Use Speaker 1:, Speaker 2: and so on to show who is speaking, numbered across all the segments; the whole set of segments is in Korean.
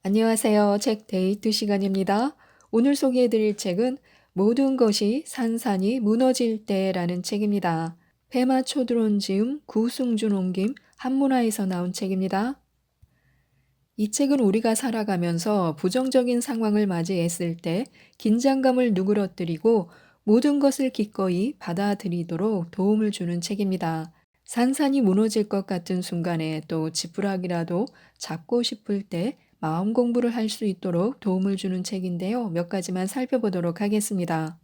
Speaker 1: 안녕하세요. 책 데이트 시간입니다. 오늘 소개해드릴 책은 모든 것이 산산이 무너질 때라는 책입니다. 페마 초드론 지음, 구승준 옮김, 한문화에서 나온 책입니다. 이 책은 우리가 살아가면서 부정적인 상황을 맞이했을 때 긴장감을 누그러뜨리고 모든 것을 기꺼이 받아들이도록 도움을 주는 책입니다. 산산이 무너질 것 같은 순간에 또 지푸라기라도 잡고 싶을 때 마음 공부를 할 수 있도록 도움을 주는 책인데요. 몇 가지만 살펴보도록 하겠습니다.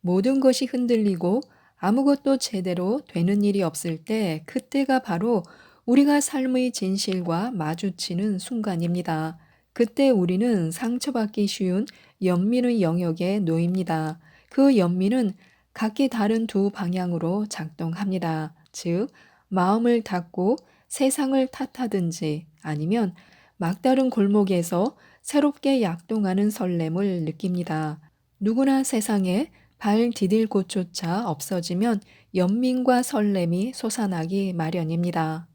Speaker 1: 모든 것이 흔들리고 아무것도 제대로 되는 일이 없을 때 그때가 바로 우리가 삶의 진실과 마주치는 순간입니다. 그때 우리는 상처받기 쉬운 연민의 영역에 놓입니다. 그 연민은 각기 다른 두 방향으로 작동합니다. 즉, 마음을 닫고 세상을 탓하든지 아니면 막다른 골목에서 새롭게 약동하는 설렘을 느낍니다. 누구나 세상에 발 디딜 곳조차 없어지면 연민과 설렘이 솟아나기 마련입니다.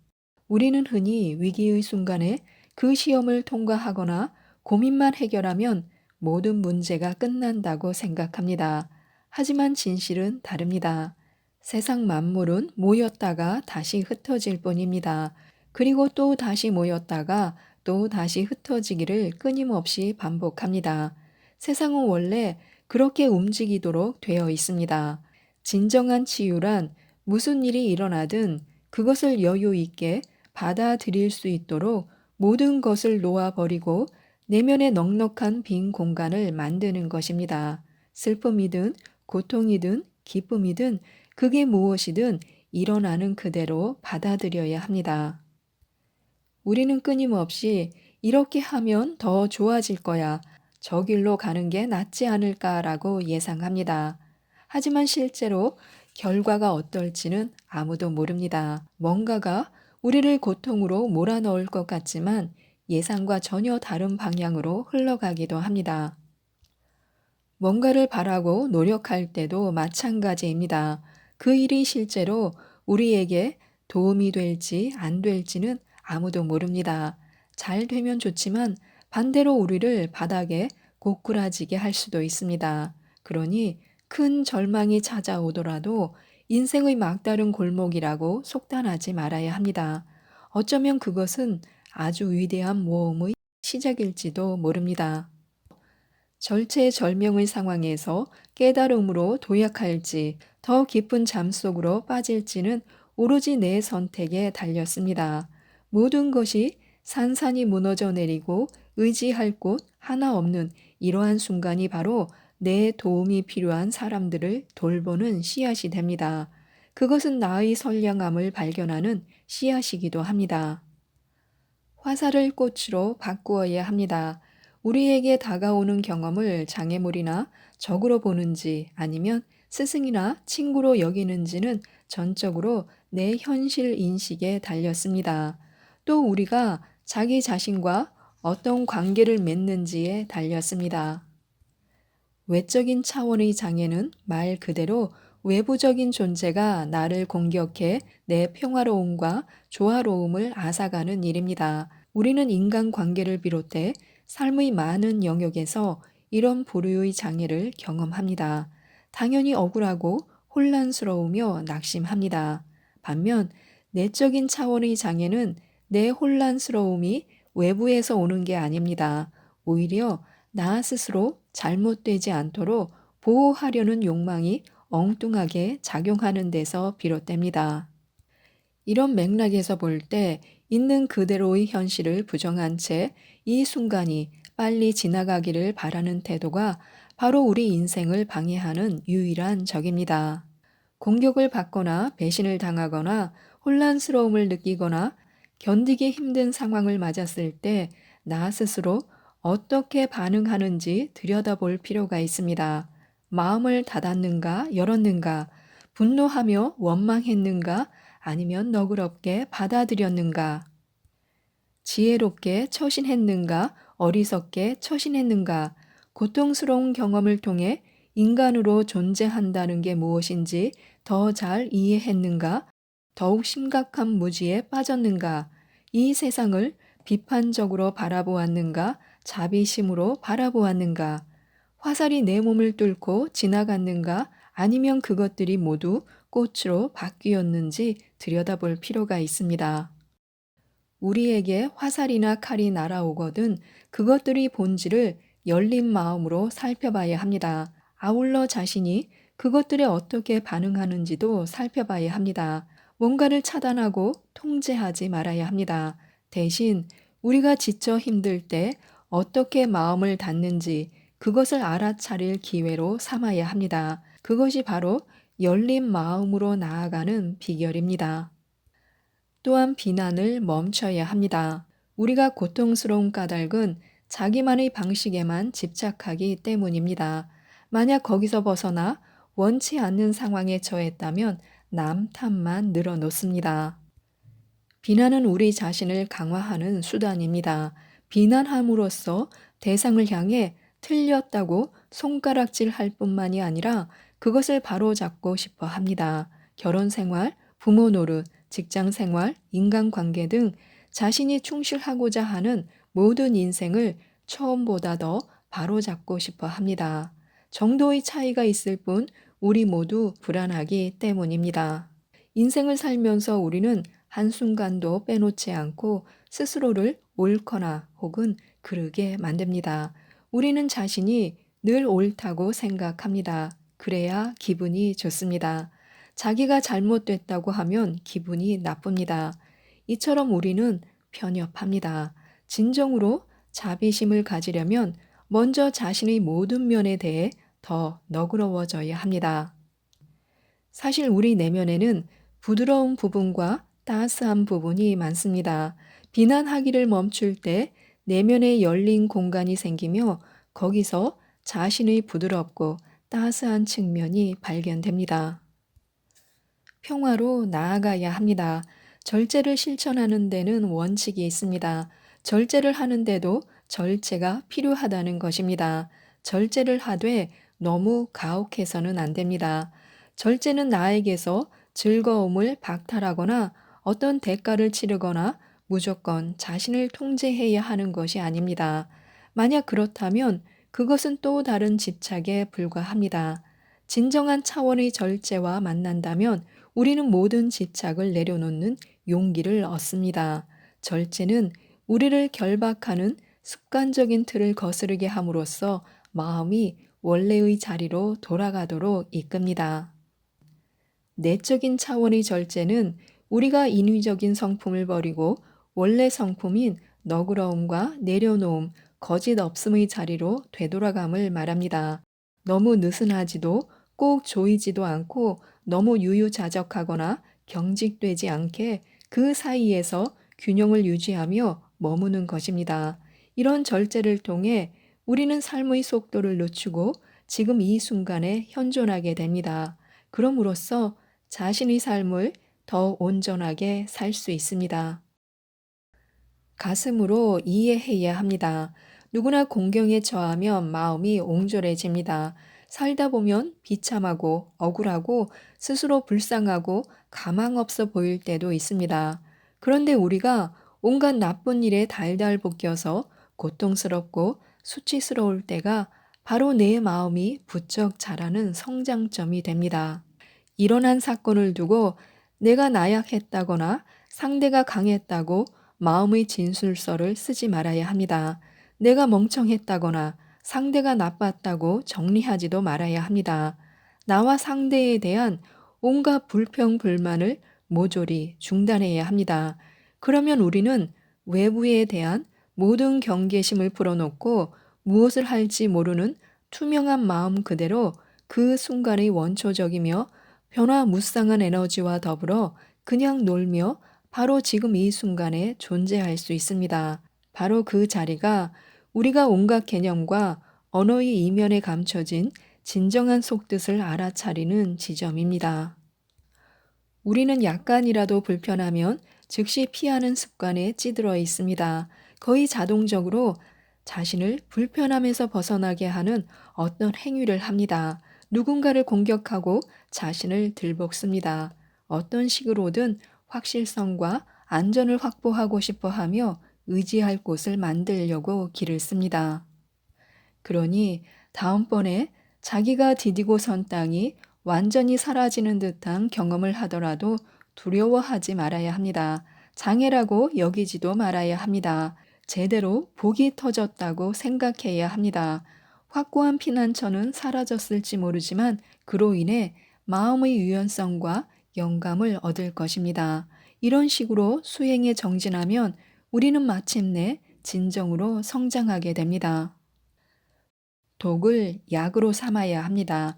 Speaker 1: 우리는 흔히 위기의 순간에 그 시험을 통과하거나 고민만 해결하면 모든 문제가 끝난다고 생각합니다. 하지만 진실은 다릅니다. 세상 만물은 모였다가 다시 흩어질 뿐입니다. 그리고 또 다시 모였다가 또 다시 흩어지기를 끊임없이 반복합니다. 세상은 원래 그렇게 움직이도록 되어 있습니다. 진정한 치유란 무슨 일이 일어나든 그것을 여유 있게 받아들일 수 있도록 모든 것을 놓아버리고 내면의 넉넉한 빈 공간을 만드는 것입니다. 슬픔이든 고통이든 기쁨이든 그게 무엇이든 일어나는 그대로 받아들여야 합니다. 우리는 끊임없이 이렇게 하면 더 좋아질 거야. 저 길로 가는 게 낫지 않을까라고 예상합니다. 하지만 실제로 결과가 어떨지는 아무도 모릅니다. 뭔가가 우리를 고통으로 몰아넣을 것 같지만 예상과 전혀 다른 방향으로 흘러가기도 합니다. 뭔가를 바라고 노력할 때도 마찬가지입니다. 그 일이 실제로 우리에게 도움이 될지 안 될지는 아무도 모릅니다. 잘 되면 좋지만 반대로 우리를 바닥에 고꾸라지게 할 수도 있습니다. 그러니 큰 절망이 찾아오더라도 인생의 막다른 골목이라고 속단하지 말아야 합니다. 어쩌면 그것은 아주 위대한 모험의 시작일지도 모릅니다. 절체절명의 상황에서 깨달음으로 도약할지 더 깊은 잠 속으로 빠질지는 오로지 내 선택에 달렸습니다. 모든 것이 산산이 무너져 내리고 의지할 곳 하나 없는 이러한 순간이 바로 내 도움이 필요한 사람들을 돌보는 씨앗이 됩니다. 그것은 나의 선량함을 발견하는 씨앗이기도 합니다. 화살을 꽃으로 바꾸어야 합니다. 우리에게 다가오는 경험을 장애물이나 적으로 보는지 아니면 스승이나 친구로 여기는지는 전적으로 내 현실 인식에 달렸습니다. 또 우리가 자기 자신과 어떤 관계를 맺는지에 달렸습니다. 외적인 차원의 장애는 말 그대로 외부적인 존재가 나를 공격해 내 평화로움과 조화로움을 앗아가는 일입니다. 우리는 인간관계를 비롯해 삶의 많은 영역에서 이런 부류의 장애를 경험합니다. 당연히 억울하고 혼란스러우며 낙심합니다. 반면 내적인 차원의 장애는 내 혼란스러움이 외부에서 오는 게 아닙니다. 오히려 나 스스로 잘못되지 않도록 보호하려는 욕망이 엉뚱하게 작용하는 데서 비롯됩니다. 이런 맥락에서 볼 때 있는 그대로의 현실을 부정한 채 이 순간이 빨리 지나가기를 바라는 태도가 바로 우리 인생을 방해하는 유일한 적입니다. 공격을 받거나 배신을 당하거나 혼란스러움을 느끼거나 견디기 힘든 상황을 맞았을 때 나 스스로 어떻게 반응하는지 들여다볼 필요가 있습니다. 마음을 닫았는가, 열었는가, 분노하며 원망했는가, 아니면 너그럽게 받아들였는가, 지혜롭게 처신했는가, 어리석게 처신했는가, 고통스러운 경험을 통해 인간으로 존재한다는 게 무엇인지 더 잘 이해했는가, 더욱 심각한 무지에 빠졌는가, 이 세상을 비판적으로 바라보았는가, 자비심으로 바라보았는가, 화살이 내 몸을 뚫고 지나갔는가, 아니면 그것들이 모두 꽃으로 바뀌었는지 들여다볼 필요가 있습니다. 우리에게 화살이나 칼이 날아오거든 그것들의 본질을 열린 마음으로 살펴봐야 합니다. 아울러 자신이 그것들에 어떻게 반응하는지도 살펴봐야 합니다. 뭔가를 차단하고 통제하지 말아야 합니다. 대신 우리가 지쳐 힘들 때 어떻게 마음을 닫는지 그것을 알아차릴 기회로 삼아야 합니다. 그것이 바로 열린 마음으로 나아가는 비결입니다. 또한 비난을 멈춰야 합니다. 우리가 고통스러운 까닭은 자기만의 방식에만 집착하기 때문입니다. 만약 거기서 벗어나 원치 않는 상황에 처했다면 남 탓만 늘어놓습니다. 비난은 우리 자신을 강화하는 수단입니다. 비난함으로써 대상을 향해 틀렸다고 손가락질 할 뿐만이 아니라 그것을 바로잡고 싶어 합니다. 결혼 생활, 부모 노릇, 직장 생활, 인간관계 등 자신이 충실하고자 하는 모든 인생을 처음보다 더 바로잡고 싶어 합니다. 정도의 차이가 있을 뿐 우리 모두 불안하기 때문입니다. 인생을 살면서 우리는 한순간도 빼놓지 않고 스스로를 옳거나 혹은 그르게 만듭니다. 우리는 자신이 늘 옳다고 생각합니다. 그래야 기분이 좋습니다. 자기가 잘못됐다고 하면 기분이 나쁩니다. 이처럼 우리는 편협합니다. 진정으로 자비심을 가지려면 먼저 자신의 모든 면에 대해 더 너그러워져야 합니다. 사실 우리 내면에는 부드러운 부분과 따스한 부분이 많습니다. 비난하기를 멈출 때 내면에 열린 공간이 생기며 거기서 자신의 부드럽고 따스한 측면이 발견됩니다. 평화로 나아가야 합니다. 절제를 실천하는 데는 원칙이 있습니다. 절제를 하는데도 절제가 필요하다는 것입니다. 절제를 하되 너무 가혹해서는 안 됩니다. 절제는 나에게서 즐거움을 박탈하거나 어떤 대가를 치르거나 무조건 자신을 통제해야 하는 것이 아닙니다. 만약 그렇다면 그것은 또 다른 집착에 불과합니다. 진정한 차원의 절제와 만난다면 우리는 모든 집착을 내려놓는 용기를 얻습니다. 절제는 우리를 결박하는 습관적인 틀을 거스르게 함으로써 마음이 원래의 자리로 돌아가도록 이끕니다. 내적인 차원의 절제는 우리가 인위적인 성품을 버리고 원래 성품인 너그러움과 내려놓음, 거짓 없음의 자리로 되돌아감을 말합니다. 너무 느슨하지도 꼭 조이지도 않고 너무 유유자적하거나 경직되지 않게 그 사이에서 균형을 유지하며 머무는 것입니다. 이런 절제를 통해 우리는 삶의 속도를 늦추고 지금 이 순간에 현존하게 됩니다. 그럼으로써 자신의 삶을 더 온전하게 살 수 있습니다. 가슴으로 이해해야 합니다. 누구나 공경에 처하면 마음이 옹졸해집니다. 살다 보면 비참하고 억울하고 스스로 불쌍하고 가망 없어 보일 때도 있습니다. 그런데 우리가 온갖 나쁜 일에 달달 볶여서 고통스럽고 수치스러울 때가 바로 내 마음이 부쩍 자라는 성장점이 됩니다. 일어난 사건을 두고 내가 나약했다거나 상대가 강했다고 마음의 진술서를 쓰지 말아야 합니다. 내가 멍청했다거나 상대가 나빴다고 정리하지도 말아야 합니다. 나와 상대에 대한 온갖 불평, 불만을 모조리 중단해야 합니다. 그러면 우리는 외부에 대한 모든 경계심을 풀어놓고 무엇을 할지 모르는 투명한 마음 그대로 그 순간의 원초적이며 변화무쌍한 에너지와 더불어 그냥 놀며 바로 지금 이 순간에 존재할 수 있습니다. 바로 그 자리가 우리가 온갖 개념과 언어의 이면에 감춰진 진정한 속뜻을 알아차리는 지점입니다. 우리는 약간이라도 불편하면 즉시 피하는 습관에 찌들어 있습니다. 거의 자동적으로 자신을 불편함에서 벗어나게 하는 어떤 행위를 합니다. 누군가를 공격하고 자신을 들볶습니다. 어떤 식으로든 확실성과 안전을 확보하고 싶어 하며 의지할 곳을 만들려고 길을 씁니다. 그러니 다음번에 자기가 디디고 선 땅이 완전히 사라지는 듯한 경험을 하더라도 두려워하지 말아야 합니다. 장애라고 여기지도 말아야 합니다. 제대로 복이 터졌다고 생각해야 합니다. 확고한 피난처는 사라졌을지 모르지만 그로 인해 마음의 유연성과 영감을 얻을 것입니다. 이런 식으로 수행에 정진하면 우리는 마침내 진정으로 성장하게 됩니다. 독을 약으로 삼아야 합니다.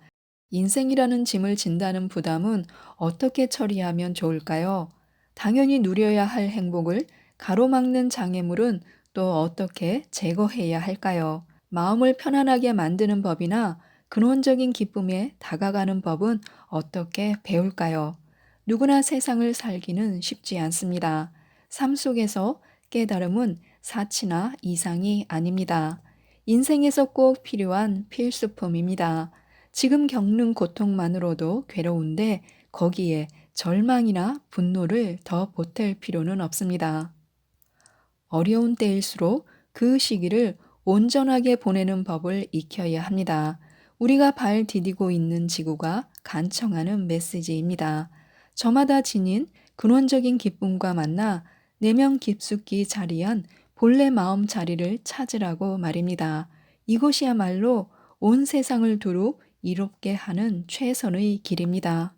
Speaker 1: 인생이라는 짐을 진다는 부담은 어떻게 처리하면 좋을까요? 당연히 누려야 할 행복을 가로막는 장애물은 또 어떻게 제거해야 할까요? 마음을 편안하게 만드는 법이나 근원적인 기쁨에 다가가는 법은 어떻게 배울까요? 누구나 세상을 살기는 쉽지 않습니다. 삶 속에서 깨달음은 사치나 이상이 아닙니다. 인생에서 꼭 필요한 필수품입니다. 지금 겪는 고통만으로도 괴로운데 거기에 절망이나 분노를 더 보탤 필요는 없습니다. 어려운 때일수록 그 시기를 온전하게 보내는 법을 익혀야 합니다. 우리가 발 디디고 있는 지구가 간청하는 메시지입니다. 저마다 지닌 근원적인 기쁨과 만나 내면 깊숙이 자리한 본래 마음 자리를 찾으라고 말입니다. 이것이야말로 온 세상을 두루 이롭게 하는 최선의 길입니다.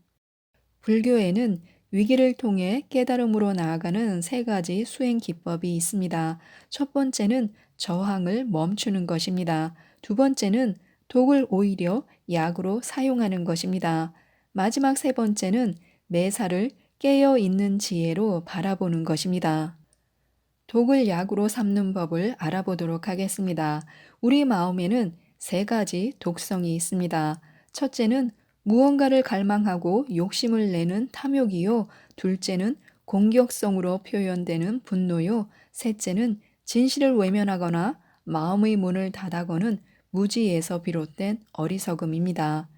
Speaker 1: 불교에는 위기를 통해 깨달음으로 나아가는 세 가지 수행 기법이 있습니다. 첫 번째는 저항을 멈추는 것입니다. 두 번째는 독을 오히려 약으로 사용하는 것입니다. 마지막 세 번째는 매사를 깨어 있는 지혜로 바라보는 것입니다. 독을 약으로 삼는 법을 알아보도록 하겠습니다. 우리 마음에는 세 가지 독성이 있습니다. 첫째는 무언가를 갈망하고 욕심을 내는 탐욕이요. 둘째는 공격성으로 표현되는 분노요. 셋째는 진실을 외면하거나 마음의 문을 닫아거는 무지에서 비롯된 어리석음입니다.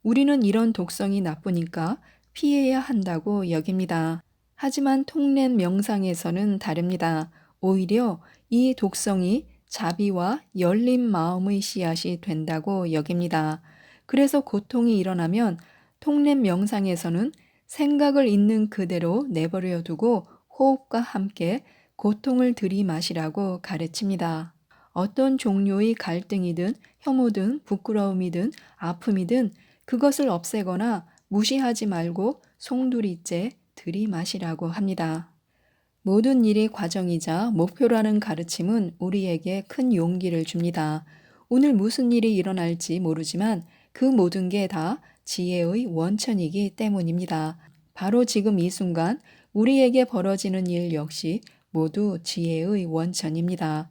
Speaker 1: 우리는 이런 독성이 나쁘니까 피해야 한다고 여깁니다. 하지만 통렌 명상에서는 다릅니다. 오히려 이 독성이 자비와 열린 마음의 씨앗이 된다고 여깁니다. 그래서 고통이 일어나면 통렌 명상에서는 생각을 있는 그대로 내버려 두고 호흡과 함께 고통을 들이마시라고 가르칩니다. 어떤 종류의 갈등이든 혐오든 부끄러움이든 아픔이든 그것을 없애거나 무시하지 말고 송두리째 들이마시라고 합니다. 모든 일이 과정이자 목표라는 가르침은 우리에게 큰 용기를 줍니다. 오늘 무슨 일이 일어날지 모르지만 그 모든 게 다 지혜의 원천이기 때문입니다. 바로 지금 이 순간 우리에게 벌어지는 일 역시 모두 지혜의 원천입니다.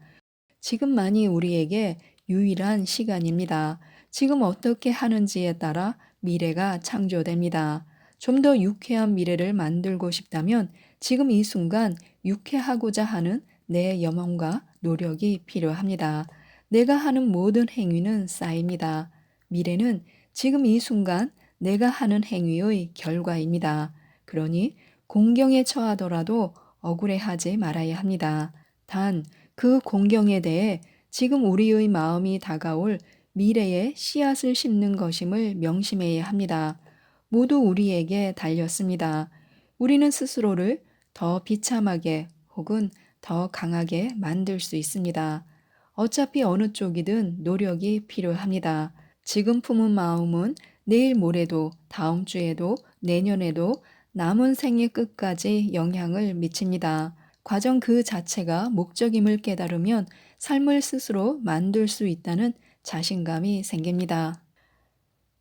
Speaker 1: 지금만이 우리에게 유일한 시간입니다. 지금 어떻게 하는지에 따라 미래가 창조됩니다. 좀 더 유쾌한 미래를 만들고 싶다면 지금 이 순간 유쾌하고자 하는 내 염원과 노력이 필요합니다. 내가 하는 모든 행위는 쌓입니다. 미래는 지금 이 순간 내가 하는 행위의 결과입니다. 그러니 공경에 처하더라도 억울해하지 말아야 합니다. 단 그 공경에 대해 지금 우리의 마음이 다가올 미래에 씨앗을 심는 것임을 명심해야 합니다. 모두 우리에게 달렸습니다. 우리는 스스로를 더 비참하게 혹은 더 강하게 만들 수 있습니다. 어차피 어느 쪽이든 노력이 필요합니다. 지금 품은 마음은 내일 모레도 다음 주에도 내년에도 남은 생의 끝까지 영향을 미칩니다. 과정 그 자체가 목적임을 깨달으면 삶을 스스로 만들 수 있다는 자신감이 생깁니다.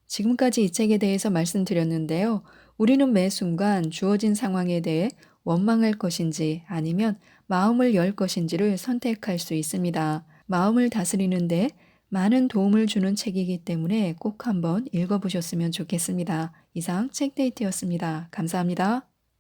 Speaker 1: 지금까지 이 책에 대해서 말씀드렸는데요. 우리는 매 순간 주어진 상황에 대해 원망할 것인지 아니면 마음을 열 것인지를 선택할 수 있습니다. 마음을 다스리는데 많은 도움을 주는 책이기 때문에 꼭 한번 읽어보셨으면 좋겠습니다. 이상 책데이트였습니다. 감사합니다.